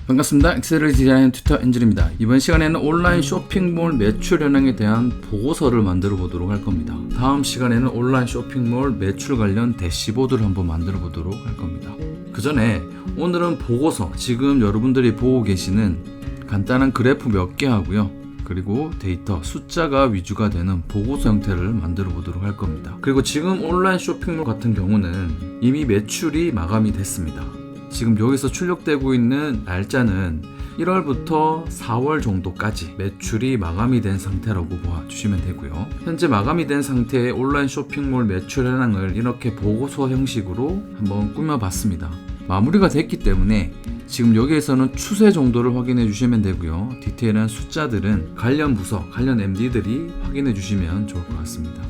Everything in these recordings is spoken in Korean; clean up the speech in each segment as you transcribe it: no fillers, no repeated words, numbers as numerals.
반갑습니다. 엑셀을 디자인하는 튜터 엔젤입니다. 이번 시간에는 온라인 쇼핑몰 매출 현황에 대한 보고서를 만들어 보도록 할 겁니다. 다음 시간에는 온라인 쇼핑몰 매출 관련 대시보드를 한번 만들어 보도록 할 겁니다. 그 전에 오늘은 보고서, 지금 여러분들이 보고 계시는 간단한 그래프 몇 개 하고요. 그리고 데이터, 숫자가 위주가 되는 보고서 형태를 만들어 보도록 할 겁니다. 그리고 지금 온라인 쇼핑몰 같은 경우는 이미 매출이 마감이 됐습니다. 지금 여기서 출력되고 있는 날짜는 1월부터 4월 정도까지 매출이 마감이 된 상태라고 봐주시면 되고요. 현재 마감이 된 상태의 온라인 쇼핑몰 매출 현황을 이렇게 보고서 형식으로 한번 꾸며봤습니다. 마무리가 됐기 때문에 지금 여기에서는 추세 정도를 확인해 주시면 되고요. 디테일한 숫자들은 관련 부서, 관련 MD들이 확인해 주시면 좋을 것 같습니다.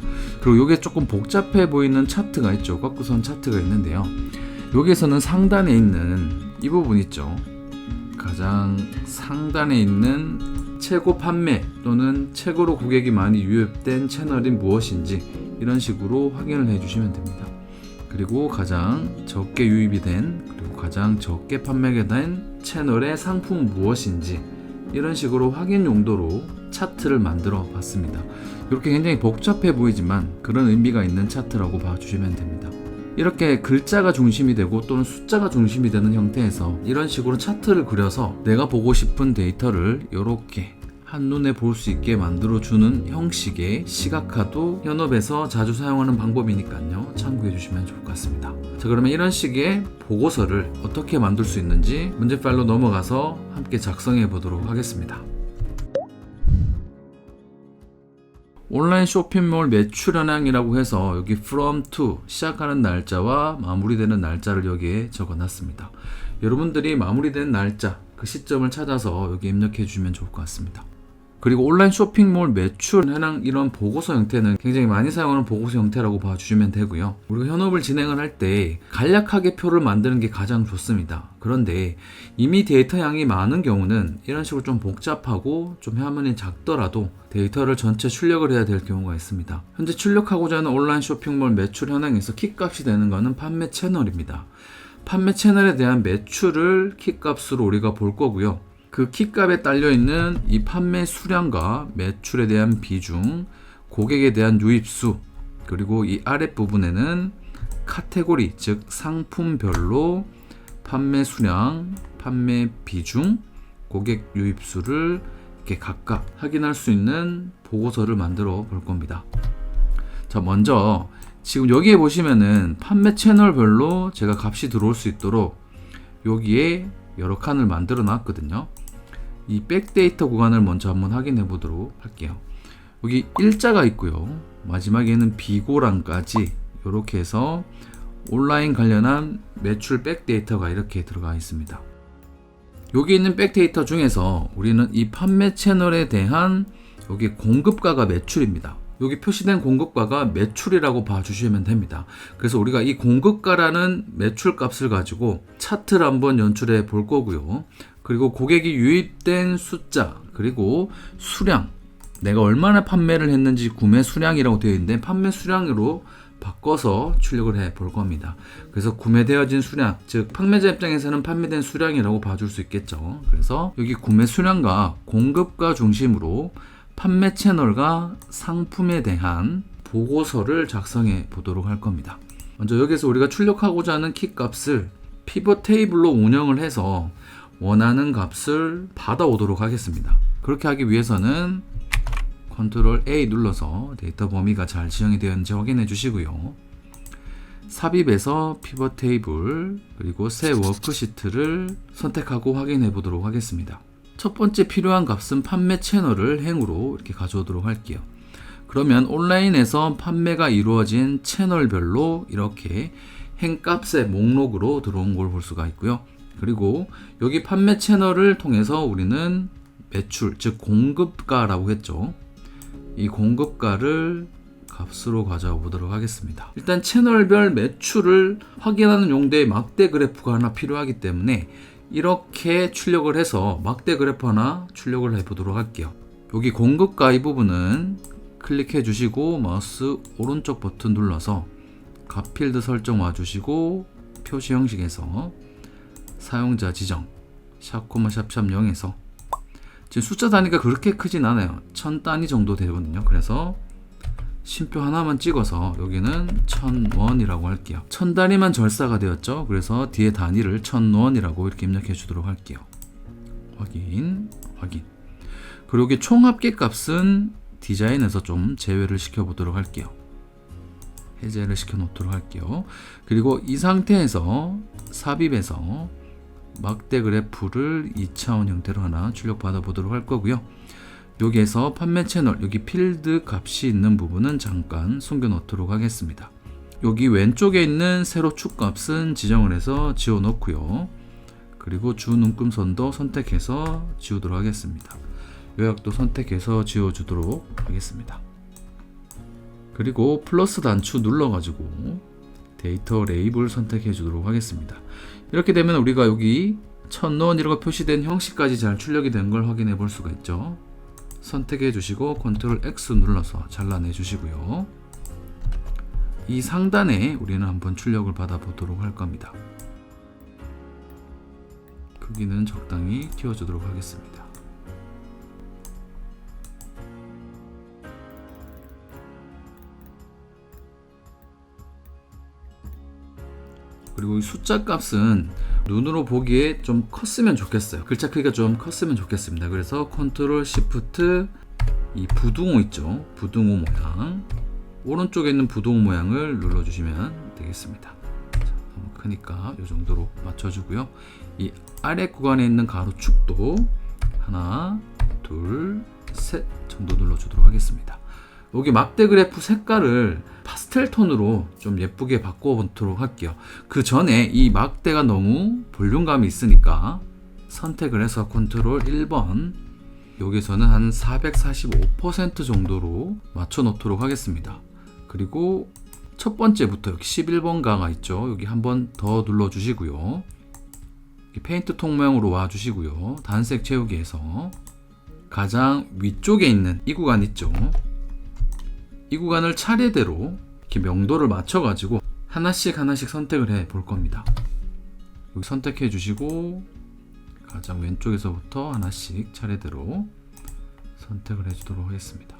그리고 이게 조금 복잡해 보이는 차트가 있죠. 꺾어선 차트가 있는데요. 여기에서는 상단에 있는 이 부분 있죠. 가장 상단에 있는 최고 판매 또는 최고로 고객이 많이 유입된 채널이 무엇인지 이런 식으로 확인을 해주시면 됩니다. 그리고 가장 적게 유입이 된, 그리고 가장 적게 판매가 된 채널의 상품은 무엇인지 이런 식으로 확인 용도로 차트를 만들어 봤습니다. 이렇게 굉장히 복잡해 보이지만 그런 의미가 있는 차트라고 봐주시면 됩니다. 이렇게 글자가 중심이 되고 또는 숫자가 중심이 되는 형태에서 이런 식으로 차트를 그려서 내가 보고 싶은 데이터를 이렇게 한눈에 볼 수 있게 만들어주는 형식의 시각화도 현업에서 자주 사용하는 방법이니까요. 참고해 주시면 좋을 것 같습니다. 자, 그러면 이런 식의 보고서를 어떻게 만들 수 있는지 문제 파일로 넘어가서 함께 작성해 보도록 하겠습니다. 온라인 쇼핑몰 매출 현황이라고 해서 여기 from to 시작하는 날짜와 마무리되는 날짜를 여기에 적어놨습니다. 여러분들이 마무리된 날짜, 그 시점을 찾아서 여기 입력해 주시면 좋을 것 같습니다. 그리고 온라인 쇼핑몰 매출 현황 이런 보고서 형태는 굉장히 많이 사용하는 보고서 형태라고 봐주시면 되고요. 우리가 현업을 진행을 할 때 간략하게 표를 만드는 게 가장 좋습니다. 그런데 이미 데이터 양이 많은 경우는 이런 식으로 좀 복잡하고 좀 화면이 작더라도 데이터를 전체 출력을 해야 될 경우가 있습니다. 현재 출력하고자 하는 온라인 쇼핑몰 매출 현황에서 키값이 되는 것은 판매 채널입니다. 판매 채널에 대한 매출을 키값으로 우리가 볼 거고요. 그 키값에 딸려있는 이 판매 수량과 매출에 대한 비중, 고객에 대한 유입수, 그리고 이 아랫부분에는 카테고리, 즉 상품별로 판매 수량, 판매 비중, 고객 유입수를 이렇게 각각 확인할 수 있는 보고서를 만들어 볼 겁니다. 자, 먼저 지금 여기에 보시면은 판매 채널별로 제가 값이 들어올 수 있도록 여기에 여러 칸을 만들어 놨거든요. 이 백데이터 구간을 먼저 한번 확인해 보도록 할게요. 여기 일자가 있고요. 마지막에는 비고란까지 이렇게 해서 온라인 관련한 매출 백데이터가 이렇게 들어가 있습니다. 여기 있는 백데이터 중에서 우리는 이 판매 채널에 대한 여기 공급가가 매출입니다. 여기 표시된 공급가가 매출이라고 봐주시면 됩니다. 그래서 우리가 이 공급가라는 매출 값을 가지고 차트를 한번 연출해 볼 거고요. 그리고 고객이 유입된 숫자, 그리고 수량, 내가 얼마나 판매를 했는지 구매 수량이라고 되어 있는데 판매 수량으로 바꿔서 출력을 해 볼 겁니다. 그래서 구매되어진 수량, 즉 판매자 입장에서는 판매된 수량이라고 봐줄 수 있겠죠. 그래서 여기 구매 수량과 공급가 중심으로 판매 채널과 상품에 대한 보고서를 작성해 보도록 할 겁니다. 먼저 여기서 우리가 출력하고자 하는 키값을 피벗 테이블로 운영을 해서 원하는 값을 받아오도록 하겠습니다. 그렇게 하기 위해서는 컨트롤 A 눌러서 데이터 범위가 잘 지정이 되었는지 확인해 주시고요. 삽입에서 피벗 테이블, 그리고 새 워크시트를 선택하고 확인해 보도록 하겠습니다. 첫 번째 필요한 값은 판매 채널을 행으로 이렇게 가져오도록 할게요. 그러면 온라인에서 판매가 이루어진 채널별로 이렇게 행값의 목록으로 들어온 걸 볼 수가 있고요. 그리고 여기 판매 채널을 통해서 우리는 매출, 즉 공급가라고 했죠. 이 공급가를 값으로 가져와 보도록 하겠습니다. 일단 채널별 매출을 확인하는 용도의 막대 그래프가 하나 필요하기 때문에 이렇게 출력을 해서 막대 그래프 하나 출력을 해 보도록 할게요. 여기 공급가 이 부분은 클릭해 주시고 마우스 오른쪽 버튼 눌러서 값 필드 설정 와주시고 표시 형식에서 사용자 지정 샵, 샵 0에서 지금 숫자 단위가 그렇게 크진 않아요. 1000단위 정도 되거든요. 그래서 쉼표 하나만 찍어서 여기는 1000원이라고 할게요. 1000단위만 절사가 되었죠. 그래서 뒤에 단위를 1000원이라고 이렇게 입력해 주도록 할게요. 확인. 그리고 여기 총 합계 값은 디자인에서 좀 제외를 시켜 보도록 할게요. 해제를 시켜 놓도록 할게요. 그리고 이 상태에서 삽입해서 막대 그래프를 2차원 형태로 하나 출력 받아 보도록 할 거고요. 여기에서 판매 채널, 여기 필드 값이 있는 부분은 잠깐 숨겨 놓도록 하겠습니다. 여기 왼쪽에 있는 세로 축 값은 지정을 해서 지워 놓고요. 그리고 주 눈금선도 선택해서 지우도록 하겠습니다. 요약도 선택해서 지워 주도록 하겠습니다. 그리고 플러스 단추 눌러 가지고 데이터 레이블 선택해 주도록 하겠습니다. 이렇게 되면 우리가 여기 1000원이라고 표시된 형식까지 잘 출력이 된 걸 확인해 볼 수가 있죠. 선택해 주시고 컨트롤 X 눌러서 잘라내 주시고요. 이 상단에 우리는 한번 출력을 받아 보도록 할 겁니다. 크기는 적당히 키워주도록 하겠습니다. 그리고 이 숫자 값은 눈으로 보기에 좀 컸으면 좋겠어요. 글자 크기가 좀 컸으면 좋겠습니다. 그래서 컨트롤 시프트 이 부등호 있죠. 부등호 모양 오른쪽에 있는 부등호 모양을 눌러주시면 되겠습니다. 자, 너무 크니까 이 정도로 맞춰주고요. 이 아래 구간에 있는 가로축도 하나, 둘, 셋 정도 눌러주도록 하겠습니다. 여기 막대 그래프 색깔을 파스텔 톤으로 좀 예쁘게 바꿔보도록 할게요. 그 전에 이 막대가 너무 볼륨감이 있으니까 선택을 해서 컨트롤 1번 여기서는 한 445% 정도로 맞춰 놓도록 하겠습니다. 그리고 첫 번째부터 여기 11번가가 있죠. 여기 한번 더 눌러 주시고요. 페인트 통 모양으로 와 주시고요. 단색 채우기에서 가장 위쪽에 있는 이 구간 있죠. 이 구간을 차례대로 이렇게 명도를 맞춰 가지고 하나씩 선택을 해 볼 겁니다. 여기 선택해 주시고 가장 왼쪽에서부터 하나씩 차례대로 선택을 해 주도록 하겠습니다.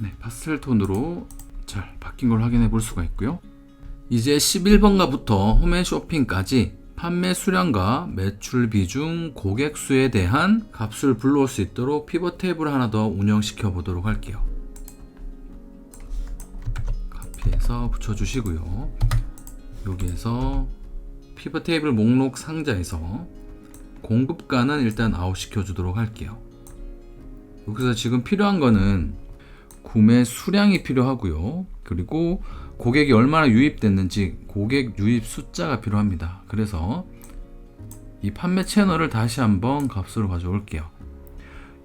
네, 파스텔 톤으로 잘 바뀐 걸 확인해 볼 수가 있고요. 이제 11번가부터 홈앤쇼핑까지 판매 수량과 매출 비중, 고객 수에 대한 값을 불러올 수 있도록 피벗 테이블을 하나 더 운영시켜 보도록 할게요. 카피해서 붙여주시고요. 여기에서 피벗 테이블 목록 상자에서 공급가는 일단 아웃 시켜주도록 할게요. 여기서 지금 필요한 거는 구매 수량이 필요하고요. 그리고 고객이 얼마나 유입됐는지 고객 유입 숫자가 필요합니다. 그래서 이 판매 채널을 다시 한번 값으로 가져올게요.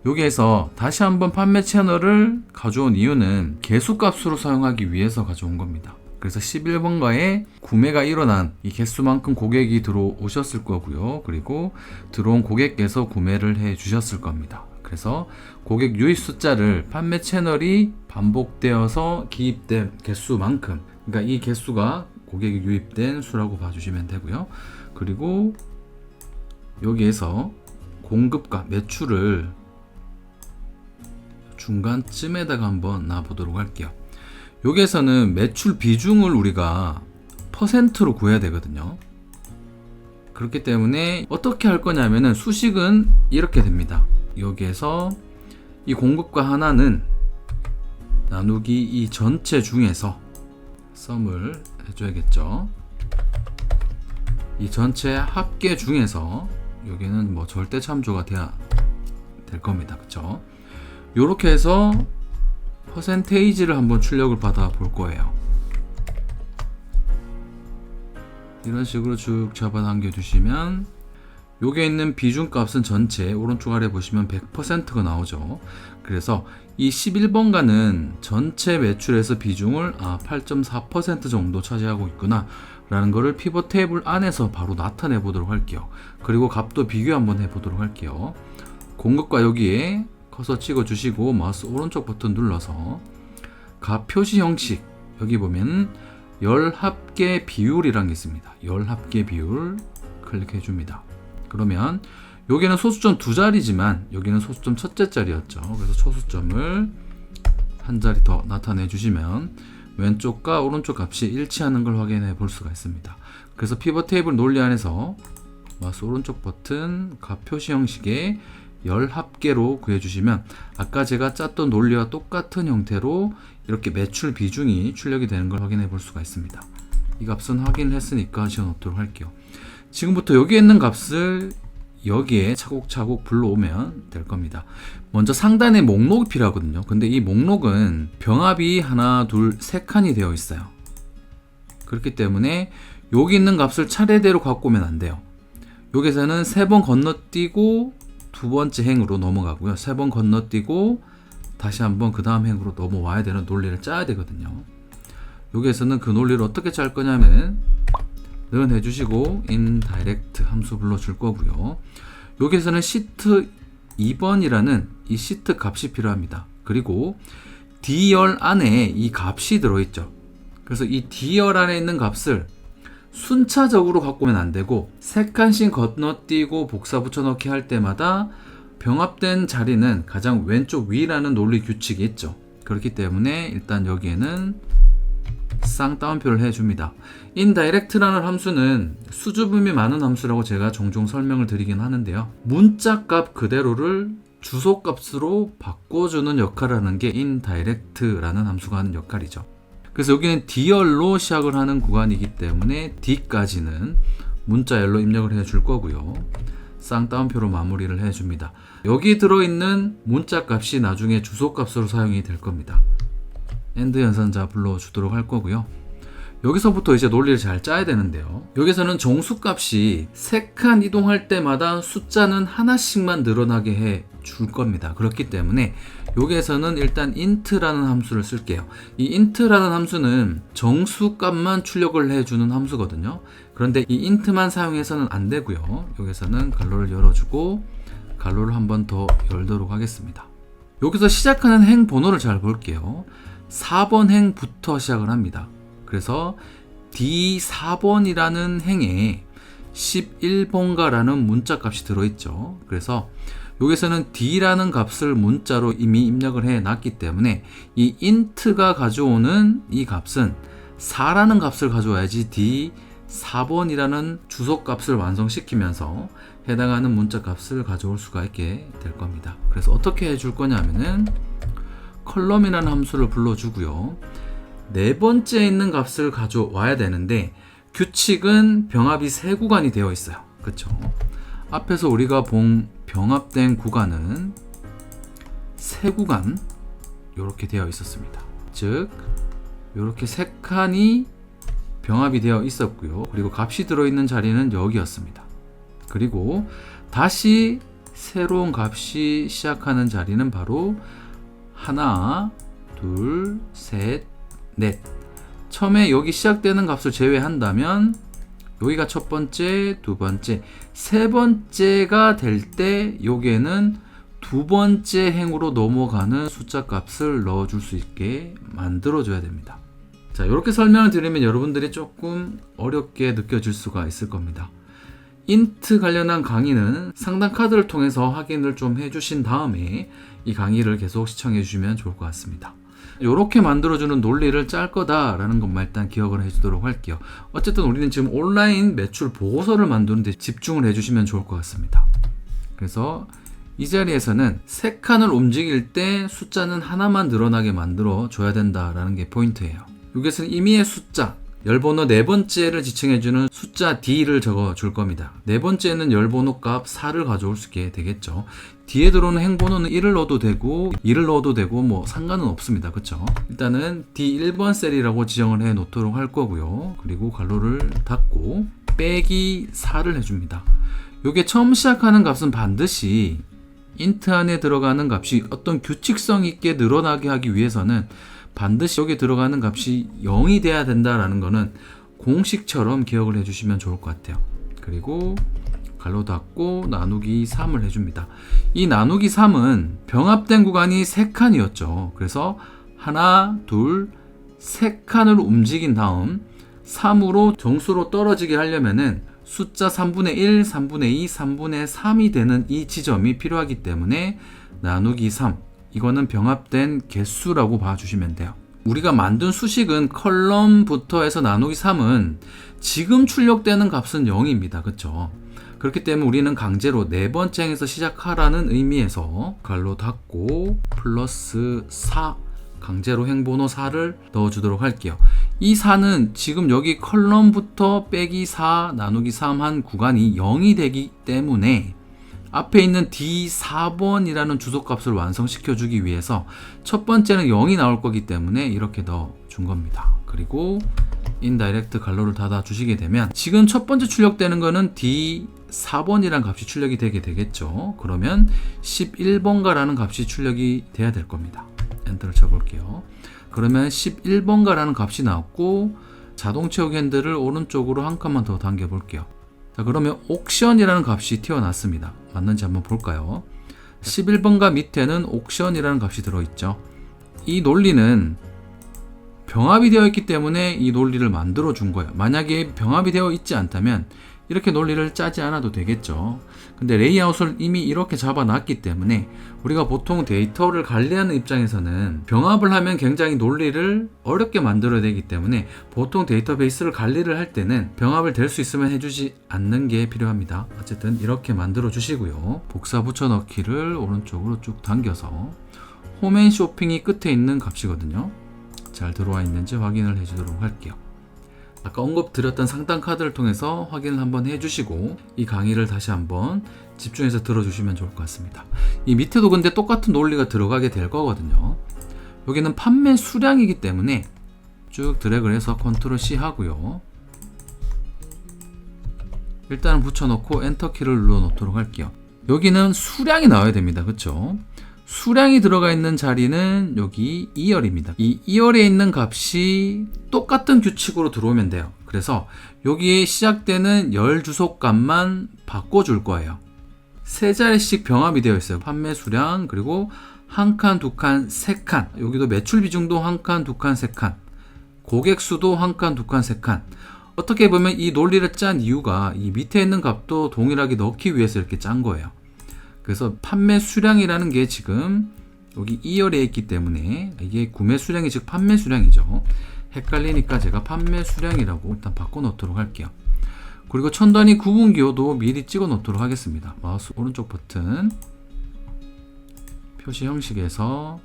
여기에서 다시 한번 판매 채널을 가져온 이유는 개수값으로 사용하기 위해서 가져온 겁니다. 그래서 11번가에 구매가 일어난 이 개수만큼 고객이 들어오셨을 거고요. 그리고 들어온 고객께서 구매를 해 주셨을 겁니다. 그래서 고객 유입 숫자를 판매 채널이 반복되어서 기입된 개수만큼, 그러니까 이 개수가 고객이 유입된 수라고 봐주시면 되고요. 그리고 여기에서 공급가, 매출을 중간쯤에다가 한번 놔보도록 할게요. 여기에서는 매출 비중을 우리가 퍼센트로 구해야 되거든요. 그렇기 때문에 어떻게 할 거냐면은 수식은 이렇게 됩니다. 여기에서 이 공급가 하나는 나누기 이 전체 중에서 썸을 해줘야겠죠. 이 전체 합계 중에서 여기는 뭐 절대 참조가 돼야 될 겁니다. 그쵸? 요렇게 해서 퍼센테이지를 한번 출력을 받아 볼 거예요. 이런 식으로 쭉 잡아당겨 주시면 여기에 있는 비중값은 전체 오른쪽 아래 보시면 100%가 나오죠. 그래서 이 11번가는 전체 매출에서 비중을 8.4% 정도 차지하고 있구나 라는 거를 피벗 테이블 안에서 바로 나타내 보도록 할게요. 그리고 값도 비교 한번 해 보도록 할게요. 공급과 여기에 커서 찍어 주시고 마우스 오른쪽 버튼 눌러서 값 표시 형식, 여기 보면 열합계 비율이란 게 있습니다. 열합계 비율 클릭해 줍니다. 그러면 여기는 소수점 두 자리지만 여기는 소수점 첫째 자리였죠. 그래서 초수점을 한 자리 더 나타내 주시면 왼쪽과 오른쪽 값이 일치하는 걸 확인해 볼 수가 있습니다. 그래서 피벗 테이블 논리 안에서 마우스 오른쪽 버튼 값 표시 형식의 열합계로 구해주시면 아까 제가 짰던 논리와 똑같은 형태로 이렇게 매출 비중이 출력이 되는 걸 확인해 볼 수가 있습니다. 이 값은 확인을 했으니까 지워놓도록 할게요. 지금부터 여기에 있는 값을 여기에 차곡차곡 불러오면 될 겁니다. 먼저 상단에 목록이 필요하거든요. 근데 이 목록은 병합이 하나, 둘, 세 칸이 되어 있어요. 그렇기 때문에 여기 있는 값을 차례대로 갖고 오면 안 돼요. 여기서는 3번 건너뛰고 두 번째 행으로 넘어가고요. 3번 건너뛰고 다시 한번 그 다음 행으로 넘어와야 되는 논리를 짜야 되거든요. 여기에서는 그 논리를 어떻게 짤 거냐면 는 해주시고 indirect 함수 불러줄 거고요. 여기에서는 시트 2번이라는 이 시트 값이 필요합니다. 그리고 D열 안에 이 값이 들어있죠. 그래서 이 D열 안에 있는 값을 순차적으로 갖고 오면 안 되고 3칸씩 건너뛰고 복사 붙여넣기 할 때마다 병합된 자리는 가장 왼쪽 위라는 논리 규칙이 있죠. 그렇기 때문에 일단 여기에는 쌍따옴표를 해줍니다. indirect라는 함수는 수줍음이 많은 함수라고 제가 종종 설명을 드리긴 하는데요. 문자값 그대로를 주소값으로 바꿔주는 역할을 하는 게 indirect라는 함수가 하는 역할이죠. 그래서 여기는 D열로 시작을 하는 구간이기 때문에 D까지는 문자열로 입력을 해줄 거고요. 쌍따옴표로 마무리를 해줍니다. 여기 들어있는 문자값이 나중에 주소값으로 사용이 될 겁니다. 엔드 연산자 불러주도록 할 거고요. 여기서부터 이제 논리를 잘 짜야 되는데요. 여기서는 정수값이 3칸 이동할 때마다 숫자는 하나씩만 늘어나게 해 줄 겁니다. 그렇기 때문에 여기에서는 일단 int라는 함수를 쓸게요. 이 int라는 함수는 정수값만 출력을 해주는 함수거든요. 그런데 이 int만 사용해서는 안 되고요. 여기서는 괄호를 열어주고 괄호를 한 번 더 열도록 하겠습니다. 여기서 시작하는 행 번호를 잘 볼게요. 4번 행부터 시작을 합니다. 그래서 D4번이라는 행에 11번가라는 문자값이 들어있죠. 그래서 여기서는 D라는 값을 문자로 이미 입력을 해 놨기 때문에 이 int가 가져오는 이 값은 4라는 값을 가져와야지 D4번이라는 주소값을 완성시키면서 해당하는 문자값을 가져올 수가 있게 될 겁니다. 그래서 어떻게 해줄 거냐면은 컬럼이라는 함수를 불러주고요. 네 번째에 있는 값을 가져와야 되는데 규칙은 병합이 3구간이 되어 있어요. 그쵸? 앞에서 우리가 본 병합된 구간은 3구간 이렇게 되어 있었습니다. 즉 이렇게 3칸이 병합이 되어 있었고요. 그리고 값이 들어있는 자리는 여기였습니다. 그리고 다시 새로운 값이 시작하는 자리는 바로 하나, 둘, 셋, 넷. 처음에 여기 시작되는 값을 제외한다면 여기가 첫 번째, 두 번째, 세 번째가 될 때 여기에는 두 번째 행으로 넘어가는 숫자 값을 넣어줄 수 있게 만들어줘야 됩니다. 자, 이렇게 설명을 드리면 여러분들이 조금 어렵게 느껴질 수가 있을 겁니다. int 관련한 강의는 상단 카드를 통해서 확인을 좀 해주신 다음에 이 강의를 계속 시청해 주시면 좋을 것 같습니다. 이렇게 만들어주는 논리를 짤 거다라는 것만 일단 기억을 해주도록 할게요. 어쨌든 우리는 지금 온라인 매출 보고서를 만드는 데 집중을 해주시면 좋을 것 같습니다. 그래서 이 자리에서는 3칸을 움직일 때 숫자는 하나만 늘어나게 만들어 줘야 된다라는 게 포인트예요. 여기서는 임의의 숫자, 열번호 네 번째를 지칭해주는 숫자 D를 적어 줄 겁니다. 네 번째는 열번호 값 4를 가져올 수 있게 되겠죠. 뒤에 들어오는 행번호는 1을 넣어도 되고 2를 넣어도 되고 뭐 상관은 없습니다. 그쵸? 일단은 D1번 셀이라고 지정을 해 놓도록 할 거고요. 그리고 괄호를 닫고 빼기 4를 해줍니다. 요게 처음 시작하는 값은 반드시 int 안에 들어가는 값이 어떤 규칙성 있게 늘어나게 하기 위해서는 반드시 여기 들어가는 값이 0이 돼야 된다라는 거는 공식처럼 기억을 해주시면 좋을 것 같아요. 그리고 가로 닫고 나누기 3을 해줍니다. 이 나누기 3은 병합된 구간이 3칸이었죠. 그래서 하나, 둘, 3칸으로 움직인 다음 3으로 정수로 떨어지게 하려면은 숫자 3분의 1, 3분의 2, 3분의 3이 되는 이 지점이 필요하기 때문에 나누기 3, 이거는 병합된 개수라고 봐주시면 돼요. 우리가 만든 수식은 컬럼부터 해서 나누기 3은 지금 출력되는 값은 0입니다. 그쵸? 그렇기 때문에 우리는 강제로 네 번째 행에서 시작하라는 의미에서 가로 닫고 플러스 4, 강제로 행번호 4를 넣어주도록 할게요. 이 4는 지금 여기 컬럼부터 빼기 4 나누기 3 한 구간이 0이 되기 때문에 앞에 있는 D4번이라는 주소값을 완성시켜 주기 위해서 첫 번째는 0이 나올 거기 때문에 이렇게 넣어 준 겁니다. 그리고 인다이렉트 갈로를 닫아 주시게 되면 지금 첫 번째 출력되는 거는 D4번이라는 값이 출력이 되게 되겠죠. 그러면 11번가라는 값이 출력이 돼야 될 겁니다. 엔터를 쳐볼게요. 그러면 11번가라는 값이 나왔고 자동 채우기 핸들을 오른쪽으로 한 칸만 더 당겨 볼게요. 자, 그러면 옥션이라는 값이 튀어났습니다. 맞는지 한번 볼까요? 11번가 밑에는 옥션이라는 값이 들어있죠. 이 논리는 병합이 되어 있기 때문에 이 논리를 만들어 준 거예요. 만약에 병합이 되어 있지 않다면 이렇게 논리를 짜지 않아도 되겠죠. 근데 레이아웃을 이미 이렇게 잡아놨기 때문에 우리가 보통 데이터를 관리하는 입장에서는 병합을 하면 굉장히 논리를 어렵게 만들어야 되기 때문에 보통 데이터베이스를 관리를 할 때는 병합을 될 수 있으면 해주지 않는 게 필요합니다. 어쨌든 이렇게 만들어 주시고요. 복사 붙여넣기를 오른쪽으로 쭉 당겨서 홈앤 쇼핑이 끝에 있는 값이거든요. 잘 들어와 있는지 확인을 해주도록 할게요. 아까 언급드렸던 상단 카드를 통해서 확인을 한번 해주시고 이 강의를 다시 한번 집중해서 들어주시면 좋을 것 같습니다. 이 밑에도 근데 똑같은 논리가 들어가게 될 거거든요. 여기는 판매 수량이기 때문에 쭉 드래그를 해서 컨트롤 C 하고요. 일단은 붙여놓고 엔터키를 눌러 놓도록 할게요. 여기는 수량이 나와야 됩니다. 그쵸? 수량이 들어가 있는 자리는 여기 2열입니다. 이 2열에 있는 값이 똑같은 규칙으로 들어오면 돼요. 그래서 여기에 시작되는 열 주소값만 바꿔줄 거예요. 세 자리씩 병합이 되어 있어요. 판매 수량, 그리고 한 칸, 두 칸, 세 칸. 여기도 매출 비중도 한 칸, 두 칸, 세 칸. 고객 수도 한 칸, 두 칸, 세 칸. 어떻게 보면 이 논리를 짠 이유가 이 밑에 있는 값도 동일하게 넣기 위해서 이렇게 짠 거예요. 그래서 판매 수량이라는 게 지금 여기 2열에 있기 때문에 이게 구매 수량이 즉 판매 수량이죠. 헷갈리니까 제가 판매 수량이라고 일단 바꿔 놓도록 할게요. 그리고 천 단위 구분 기호도 미리 찍어 놓도록 하겠습니다. 마우스 오른쪽 버튼 표시 형식에서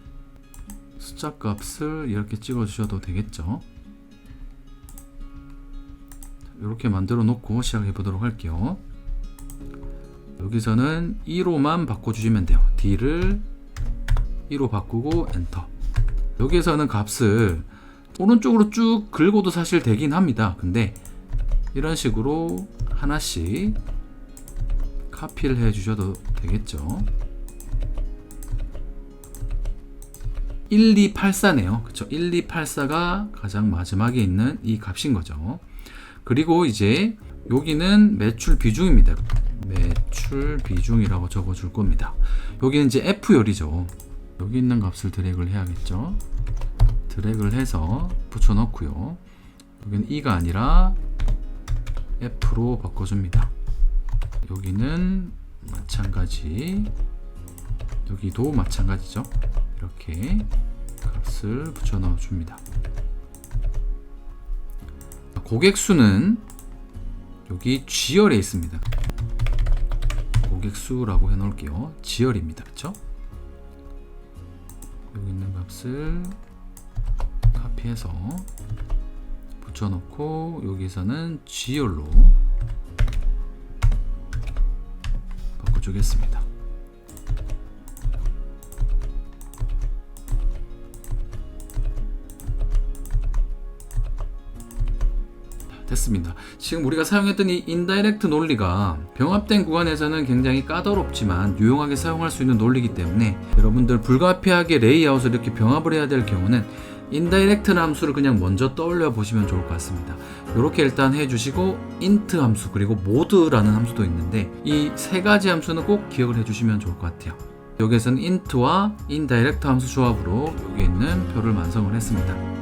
숫자 값을 이렇게 찍어 주셔도 되겠죠. 이렇게 만들어 놓고 시작해 보도록 할게요. 여기서는 2로만 바꿔주시면 돼요. D를 2로 바꾸고 엔터. 여기에서는 값을 오른쪽으로 쭉 긁어도 사실 되긴 합니다. 근데 이런 식으로 하나씩 카피를 해 주셔도 되겠죠. 1284네요. 그쵸? 1284가 가장 마지막에 있는 이 값인 거죠. 그리고 이제 여기는 매출 비중입니다. 매출 비중이라고 적어줄 겁니다. 여기는 이제 F열이죠. 여기 있는 값을 드래그를 해야겠죠. 드래그를 해서 붙여넣고요. 여기는 E가 아니라 F로 바꿔줍니다. 여기는 마찬가지, 여기도 마찬가지죠. 이렇게 값을 붙여넣어 줍니다. 고객 수는 여기 G열에 있습니다. 고객 수라고 해놓을게요. G열입니다. 그쵸? 여기 있는 값을 카피해서 붙여놓고 여기서는 G열로 바꿔주겠습니다. 됐습니다. 지금 우리가 사용했던 이 인다이렉트 논리가 병합된 구간에서는 굉장히 까다롭지만 유용하게 사용할 수 있는 논리이기 때문에 여러분들 불가피하게 레이아웃을 이렇게 병합을 해야 될 경우는 인다이렉트 함수를 그냥 먼저 떠올려 보시면 좋을 것 같습니다. 이렇게 일단 해주시고 int 함수 그리고 mode라는 함수도 있는데 이 세 가지 함수는 꼭 기억을 해주시면 좋을 것 같아요. 여기에서는 int와 indirect 함수 조합으로 여기 있는 표를 완성을 했습니다.